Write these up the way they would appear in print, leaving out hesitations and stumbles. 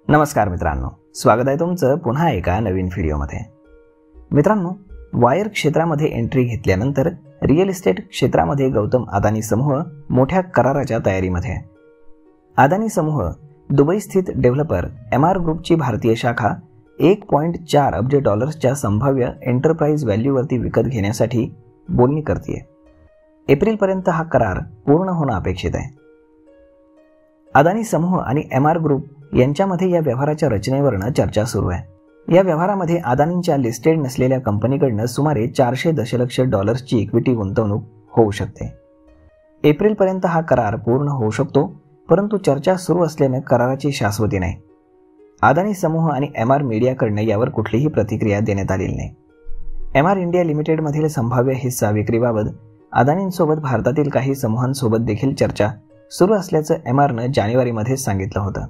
नमस्कार मित्रांनो, स्वागत आहे तुमचं पुन्हा एका नवीन व्हिडिओमध्ये। मित्रांनो, वायर क्षेत्रामध्ये एंट्री घेतल्यानंतर रिअल इस्टेट क्षेत्रामध्ये गौतम अदानी समूह मोठ्या कराराच्या तयारीमध्ये आहे। अदानी समूह दुबई स्थित डेव्हलपर एमआर ग्रुपची भारतीय शाखा 1.4 अब्ज डॉलर्सच्या संभाव्य एंटरप्राइज व्हॅल्यूवरती विकत घेण्यासाठी बोलणी करते। एप्रिलपर्यंत हा करार पूर्ण होणं अपेक्षित आहे। अदानी समूह आणि एमआर ग्रुप यांच्यामध्ये या व्यवहाराच्या रचनेवरनं चर्चा सुरू आहे। या व्यवहारामध्ये अदानींच्या लिस्टेड नसलेल्या कंपनीकडनं सुमारे 400 दशलक्ष डॉलर्सची इक्विटी गुंतवणूक होऊ शकते। एप्रिलपर्यंत हा करार पूर्ण होऊ शकतो, परंतु चर्चा सुरू असल्याने कराराची शाश्वती नाही। अदानी समूह आणि एमआर मीडियाकडनं यावर कुठलीही प्रतिक्रिया देण्यात आलेली नाही। एमआर इंडिया लिमिटेडमधील संभाव्य हिस्सा विक्रीबाबत अदानींसोबत भारतातील काही समूहांसोबत देखील चर्चा सुरू असल्याचं एमआरनं जानेवारीमध्ये सांगितलं होतं।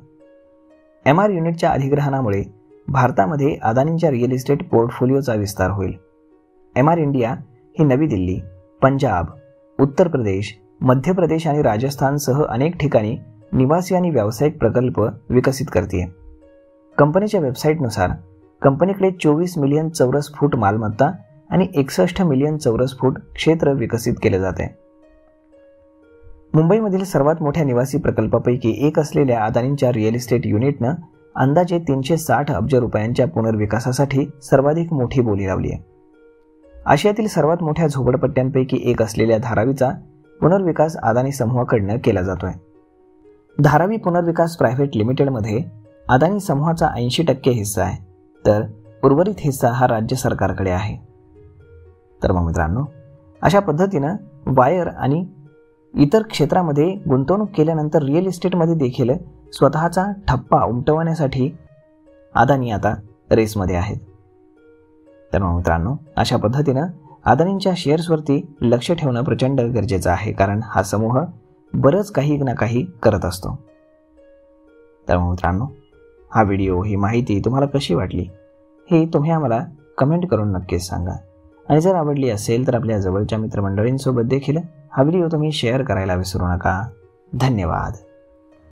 एमआर युनिटच्या अधिग्रहणामुळे भारतामध्ये अदानींच्या रिअल इस्टेट पोर्टफोलिओचा विस्तार होईल। एमआर इंडिया ही नवी दिल्ली, पंजाब, उत्तर प्रदेश, मध्य प्रदेश आणि राजस्थानसह अनेक ठिकाणी निवासी आणि व्यावसायिक प्रकल्प विकसित करते। कंपनीच्या वेबसाईटनुसार कंपनीकडे 24 मिलियन चौरस फूट मालमत्ता आणि 61 मिलियन चौरस फूट क्षेत्र विकसित केले जाते। मुंबईमधील सर्वात मोठ्या निवासी प्रकल्पापैकी एक असलेल्या अदानींच्या रिअल इस्टेट युनिटनं अंदाजे 360 अब्ज रुपयांच्या पुनर्विकासासाठी सर्वाधिक मोठी बोली लावली आहे। आशियातील सर्वात मोठ्या झोपडपट्ट्यांपैकी एक असलेल्या धारावीचा पुनर्विकास अदानी समूहाकडनं केला जातोय। धारावी पुनर्विकास प्रायव्हेट लिमिटेडमध्ये अदानी समूहाचा 80% हिस्सा आहे, तर उर्वरित हिस्सा हा राज्य सरकारकडे आहे। तर मग मित्रांनो, अशा पद्धतीनं वायर आणि इतर क्षेत्रामध्ये गुंतवणूक केल्यानंतर रिअल इस्टेटमध्ये देखील स्वतःचा ठप्पा उमटवण्यासाठी अदानी आता रेसमध्ये आहेत। तर मग मित्रांनो, अशा पद्धतीनं अदानींच्या शेअर्सवरती लक्ष ठेवणं प्रचंड गरजेचं आहे, कारण हा समूह बरंच काही ना काही करत असतो। तर मग मित्रांनो, हा व्हिडिओ, ही माहिती तुम्हाला कशी वाटली हे तुम्ही आम्हाला कमेंट करून नक्कीच सांगा। आणि जर आवडली असेल तर आपल्या जवळच्या मित्रमंडळींसोबत देखील हा व्हिडिओ तुम्ही शेअर करायला विसरू नका। धन्यवाद।